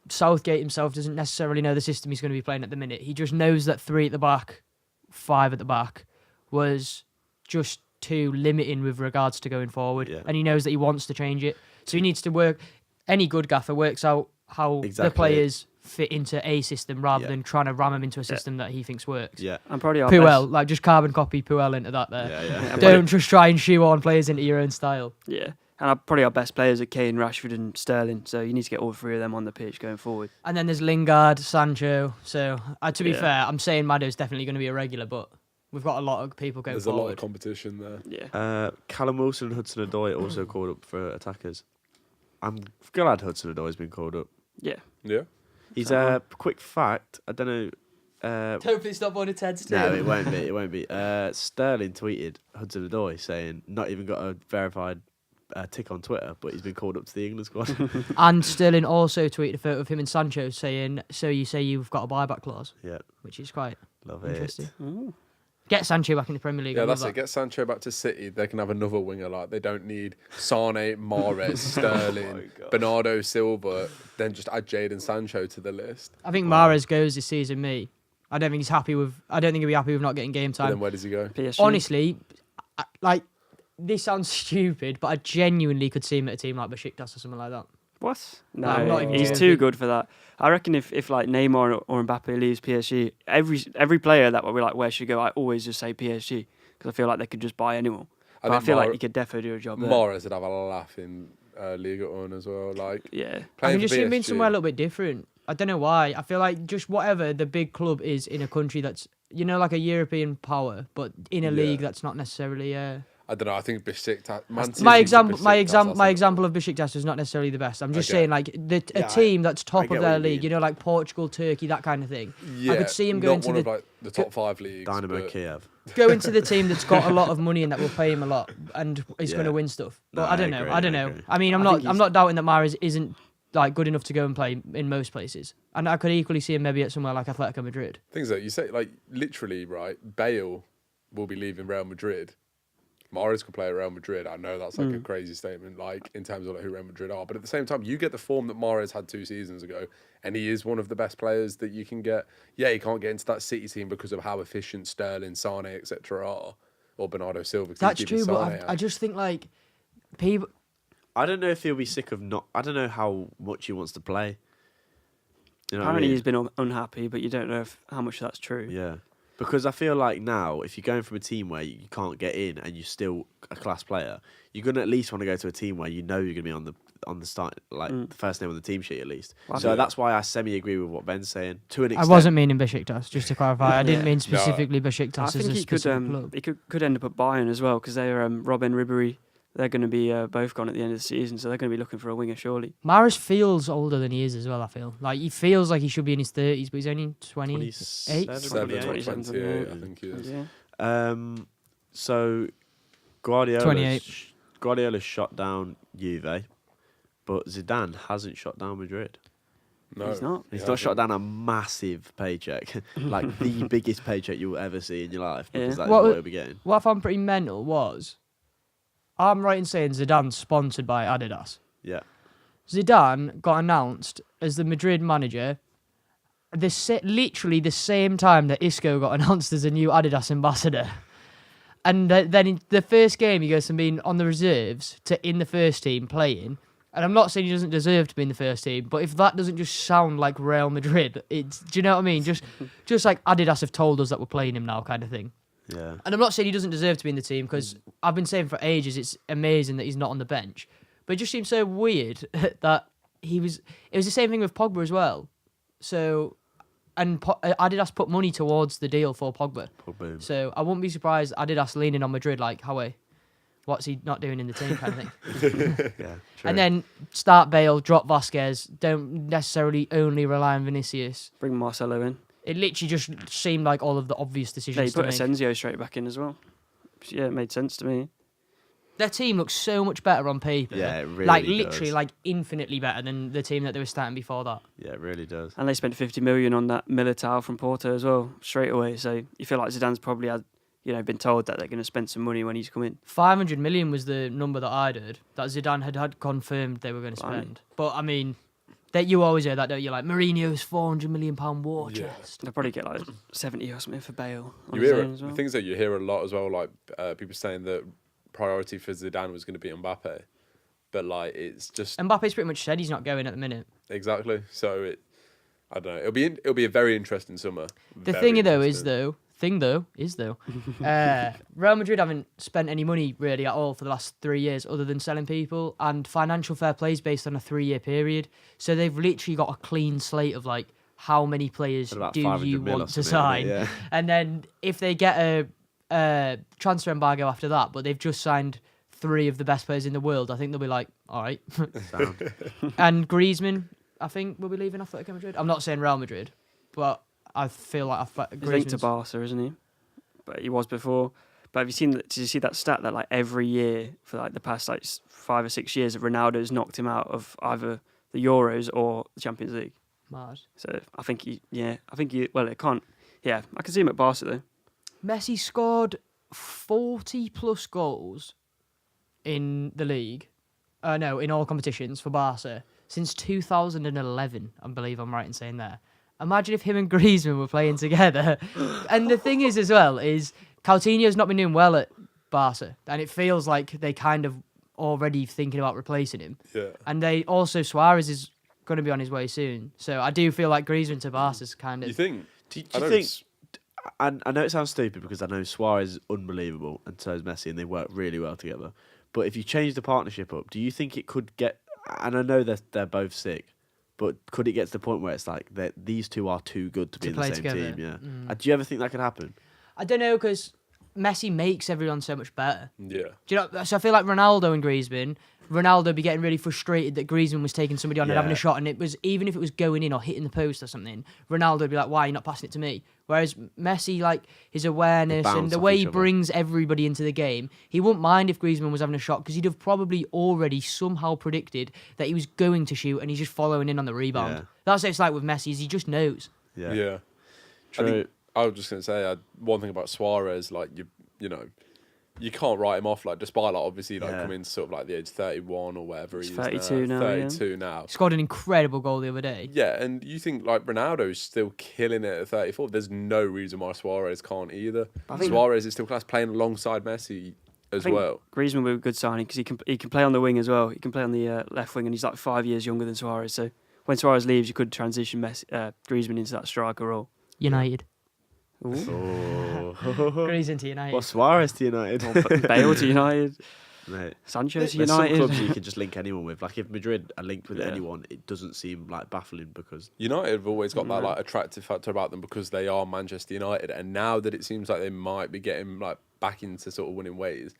Southgate himself doesn't necessarily know the system he's going to be playing at the minute. He just knows that 3 at the back, 5 at the back was just too limiting with regards to going forward. Yeah. And he knows that he wants to change it. So he needs to work. Any good gaffer works out how Exactly. the players fit into a system rather Yeah. than trying to ram them into a system that he thinks works. Yeah. I'm probably our Puel, like just carbon copy Puel into that there. Yeah, yeah. Yeah, Don't just try and shoehorn players into your own style. Yeah. And probably our best players are Kane, Rashford, and Sterling. So you need to get all 3 of them on the pitch going forward. And then there's Lingard, Sancho. So to be Yeah. fair, I'm saying Maddo's definitely going to be a regular, but we've got a lot of people going There's a lot forward. of competition there. Yeah. Callum Wilson and Hudson Odoi also called up for attackers. I'm glad Hudson Odoi's been called up. Yeah. Yeah. He's So- a quick fact. I don't know. Hopefully it's not one of Ted's No, it won't be. It won't be. Sterling tweeted Hudson Odoi saying not even got a verified tick on Twitter, but he's been called up to the England squad. And Sterling also tweeted a photo of him and Sancho saying, "So you say you've got a buyback clause," Yeah, which is quite love interesting. it. Ooh. Get Sancho back in the Premier League. Yeah, I love that's it. that. Get Sancho back to City. They can have another winger. Like they don't need Sane, Mahrez, Sterling, God. Bernardo Silva. Then just add Jadon Sancho to the list. I think Mahrez goes this season. I don't think he's happy with. I don't think he'll be happy with not getting game But then time. where does he go? PSG. Honestly, like this sounds stupid, but I genuinely could see him at a team like Besiktas or something like that. What? No, I'm not even he's joking. too good for that. I reckon if like Neymar or Mbappe leaves PSG, every player that we're like, where should he go? I always just say PSG because I feel like they could just buy anyone. But I think feel like Mahr- he could definitely do a job there. Mahrez would have a laugh in Liga on as well. Like, Yeah. I playing can just for see him being PSG. somewhere a little bit different. I don't know why. I feel like just whatever the big club is in a country that's, you know, like a European power, but in a Yeah. league that's not necessarily. I don't know. I think Besiktas. Man City My to example, my Besiktas, example, my I think- example of Besiktas is not necessarily the best. I'm just Okay. saying, like a Yeah, team that's I top get of what their you league, mean. you know, like Portugal, Turkey, that kind of thing. Yeah, could see him not going to one the- of like the top 5 leagues. Dynamo but Kiev. Go into the team that's got a lot of money and that will pay him a lot and is Yeah. going to win stuff. But No, I don't I know. agree, I don't I know. agree. I mean, I I'm think not he's- doubting that Mahrez isn't like good enough to go and play in most places, and I could equally see him maybe at somewhere like Atletico Madrid. Things that you say, like literally, right? Bale will be leaving Real Madrid. Mahrez could play at Real Madrid. I know that's like a crazy statement, like in terms of like, who Real Madrid are. But at the same time, you get the form that Mahrez had 2 seasons ago, and he is one of the best players that you can get. Yeah, he can't get into that City team because of how efficient Sterling, Sane, etc. are, or Bernardo Silva. 'cause he's That's giving true, but Sane I out. just think like people. I don't know if he'll be sick of not. I don't know how much he wants to play. You know what I Apparently mean? he's been unhappy, but you don't know how much that's true. Yeah. Because I feel like now, if you're going from a team where you can't get in and you're still a class player, you're gonna at least want to go to a team where you know you're gonna be on the start, like the first name on the team sheet at least. Well, So yeah. that's why I semi agree with what Ben's saying to an I extent. wasn't meaning Besiktas, just to clarify. I didn't mean No. specifically I Besiktas as think a he could, specific club. he could end up at Bayern as well because they're Robin Ribery. They're going to be both gone at the end of the season, so they're going to be looking for a winger surely. Mahrez feels older than he is as well. I feel like he feels like he should be in his 30s, but he's only 28. 27, 7 or 28. 28, I think he is. Yeah. So Guardiola's shot down Juve, but Zidane hasn't shot down Madrid. No, He's not. He's he not shot hasn't. down a massive paycheck, like the biggest paycheck you'll ever see in your life, because Yeah. that's What what w- he'll be getting. What I found pretty mental was, I'm right in saying Zidane's sponsored by Adidas. Yeah. Zidane got announced as the Madrid manager literally the same time that Isco got announced as a new Adidas ambassador. And then in the first game, he goes from being on the reserves to in the first team playing. And I'm not saying he doesn't deserve to be in the first team, but if that doesn't just sound like Real Madrid, do you know what I mean? Just like Adidas have told us that we're playing him now, kind of thing. Yeah. And I'm not saying he doesn't deserve to be in the team because I've been saying for ages it's amazing that he's not on the bench. But it just seems so weird that he was. It was the same thing with Pogba as well. So, and Adidas put money towards the deal for Pogba. Boom. So I wouldn't be surprised Adidas leaning on Madrid like, Howie, what's he not doing in the team kind of thing. Yeah. And then start Bale, drop Vasquez. Don't necessarily only rely on Vinicius. Bring Marcelo in. It literally just seemed like all of the obvious Yeah, he decisions to put make. Asensio straight back in as well. Yeah, it made sense to me. Their team looks so much better on paper. Yeah, it really like does. literally, like infinitely better than the team that they were starting before that. Yeah, it really does. And they spent 50 million on that Militao from Porto as well, straight away. So you feel like Zidane's probably had, been told that they're going to spend some money when he's come in. 500 million was the number that I'd heard that Zidane had confirmed they were going to Blimey. spend. But I mean, that you always hear that, don't you? Like Mourinho's 400 million pound war Yeah. chest. They'll probably get like 70 or something for Bale on You his hear own as well. the things that you hear a lot as well, like people saying that priority for Zidane was going to be Mbappe, but like it's just Mbappe's pretty much said he's not going at the minute. exactly. So I don't know. It'll be a very interesting summer. The Very thing though is Real Madrid haven't spent any money really at all for the last 3 years other than selling people, and financial fair play is based on a 3-year period. So they've literally got a clean slate of like how many players Said about do 500 you mil or want to something, sign, yeah. and then if they get a transfer embargo after that, but they've just signed 3 of the best players in the world, I think they'll be like, all right. Sound. And Griezmann, I think, will be leaving Atletico Madrid. I'm not saying Real Madrid, but I feel like He's linked to Griezmann's Barca, isn't he? But he was before. But have you seen that? Did you see that stat that like every year for like the past like 5 or 6 years, Ronaldo's knocked him out of either the Euros or the Champions League? mad. So I think well, it can't. Yeah, I can see him at Barca though. Messi scored 40 plus goals in the league. No, in all competitions for Barca since 2011. I believe I'm right in saying that. Imagine if him and Griezmann were playing together. And the thing is, as well, is Coutinho's not been doing well at Barca, and it feels like they kind of already thinking about replacing him. Yeah. And they also Suarez is going to be on his way soon, so I do feel like Griezmann to Barca's kind of. You think? Do I you know think? it's- I know it sounds stupid because I know Suarez is unbelievable and so is Messi, and they work really well together. But if you change the partnership up, do you think it could get? And I know they're both sick, but could it get to the point where it's like that these two are too good to be in the play same together. team? Yeah. Do you ever think that could happen? I don't know, because Messi makes everyone so much better. Yeah. Do you know? So I feel like Ronaldo and Griezmann. Ronaldo would be getting really frustrated that Griezmann was taking somebody on and having a Yeah. shot, and it was even if it was going in or hitting the post or something, Ronaldo would be like, "Why are you not passing it to me?" Whereas Messi, like his awareness bounce and the off way each he other. brings everybody into the game, he wouldn't mind if Griezmann was having a shot because he'd have probably already somehow predicted that he was going to shoot, and he's just following in on the rebound. Yeah. That's what it's like with Messi. Is he just knows. Yeah. Yeah. True. I was just gonna say one thing about Suarez, like you know, you can't write him off. Like despite like obviously like Yeah. coming to sort of like the age 31 or whatever He's he is 32 now, yeah. 32 now. Scored an incredible goal the other day. Yeah, and you think like Ronaldo's still killing it at 34. There's no reason why Suarez can't either. Suarez is still class playing alongside Messi as think well. Griezmann would be a good signing because he can play on the wing as well. He can play on the left wing, and he's like 5 years younger than Suarez. So when Suarez leaves, you could transition Griezmann into that striker role. United. Oh. Griezmann to United. Well, Suarez to United. Bale to United, Mate. Sanchez to There's some United. clubs you can just link anyone with. Like if Madrid are linked with Yeah. anyone, it doesn't seem like baffling because United have always got that No. like attractive factor about them because they are Manchester United, and now that it seems like they might be getting like back into sort of winning ways,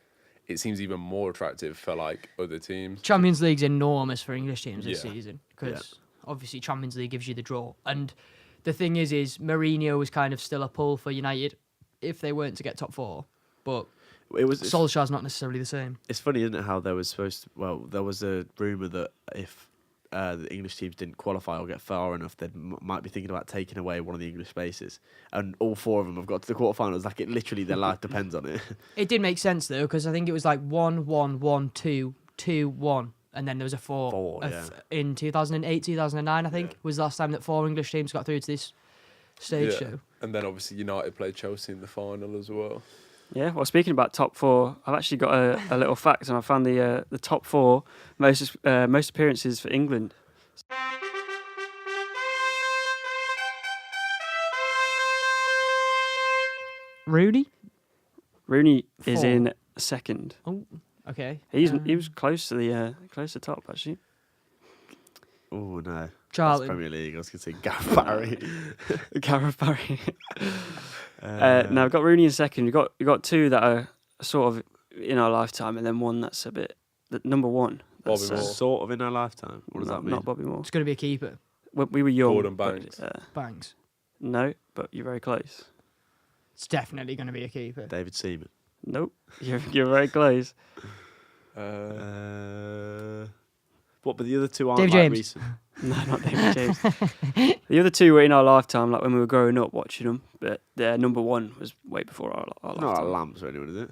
it seems even more attractive for like other teams. Champions League's enormous for English teams this Yeah. season because obviously Champions League gives you the draw. And the thing is Mourinho was kind of still a pull for United if they weren't to get top four. But it's Solskjaer's not necessarily the same. It's funny, isn't it, how there was there was a rumour that if the English teams didn't qualify or get far enough, they might be thinking about taking away one of the English spaces. And all four of them have got to the quarterfinals. Like, it literally, their life depends on it. It did make sense though because I think it was like 1-1, 1-2, 2-1. And then there was a four in 2008, 2009, I think, was the last time that four English teams got through to this stage show. And then obviously United played Chelsea in the final as well. Yeah, well, speaking about top four, I've actually got a little fact, and I found the top four most appearances for England. Rooney? Rooney is Four. in second. Oh, okay. He was close to top actually. Oh, no. That's Charlton. Premier League. I was going to say Gareth Barry. Gareth Barry. Now I've got Rooney in second. You've got two that are sort of in our lifetime, and then one that's a bit number one. That's, Bobby Moore. Sort of in our lifetime. What does that mean? Not Bobby Moore. It's going to be a keeper. We were young. Gordon but, Banks. Banks. no, but you're very close. It's definitely going to be a keeper. David Seaman. Nope, you're very close. What, but the other two aren't David like James. recent? No, not David James. The other two were in our lifetime, like when we were growing up watching them. But their number one was way before our Not lifetime. like Lamps or anyone, is it?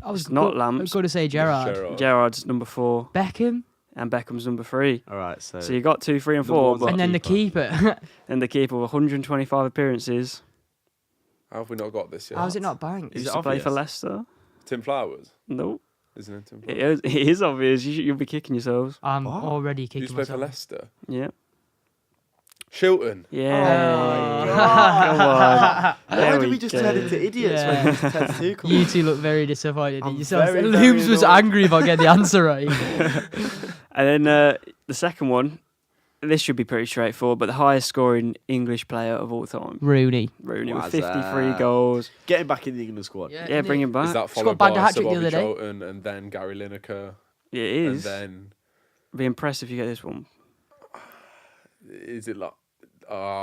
I was It's not go- Lamps. going to say Gerrard. Gerrard's number 4, Beckham. and Beckham's number 3. All right, so... So you got 2, 3, and Number 4, one's but And then the keeper. and the keeper with 125 appearances. How have we not got this yet? How's it not Banks? Is Used it to play for obvious? Leicester. Tim Flowers? Nope. Isn't it Tim It Flowers? is, it is obvious. You'll be kicking yourselves. I'm What? already He kicking used to play for myself. Leicester. Yeah. Shilton. Yeah. Come Why There did we we just go. turn into idiots Yeah. when this tends to come You on? two look very disappointed in I'm yourselves. very, Looms very was annoyed. angry if I get the answer right. And then the second one, this should be pretty straightforward, but the highest scoring English player of all time, Rooney. Rooney, with What's 53 that? goals. Getting back in the England squad. Yeah, bring him back. Is that Scored followed bad by hat-trick Sir the Bobby other day. Charlton and then Gary Lineker? Yeah, it And is. then Be impressed if you get this one. is it like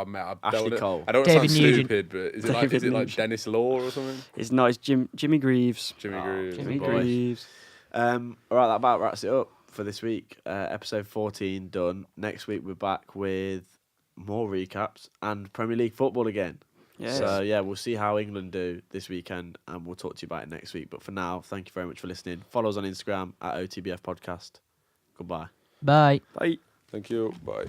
mate, Ashley Cole. I don't want David to sound Nugent. stupid, but is David it like Nugent. Dennis Law or something? It's nice. Jimmy Greaves. Jimmy Oh, Greaves. Jimmy boy. Greaves. All right, that about wraps it up for this week. Episode 14 done. Next week we're back with more recaps and Premier League football again. Yes. So yeah, we'll see how England do this weekend, and we'll talk to you about it next week. But for now, thank you very much for listening. Follow us on Instagram at OTBF Podcast. Goodbye. Bye. Bye. Thank you. Bye.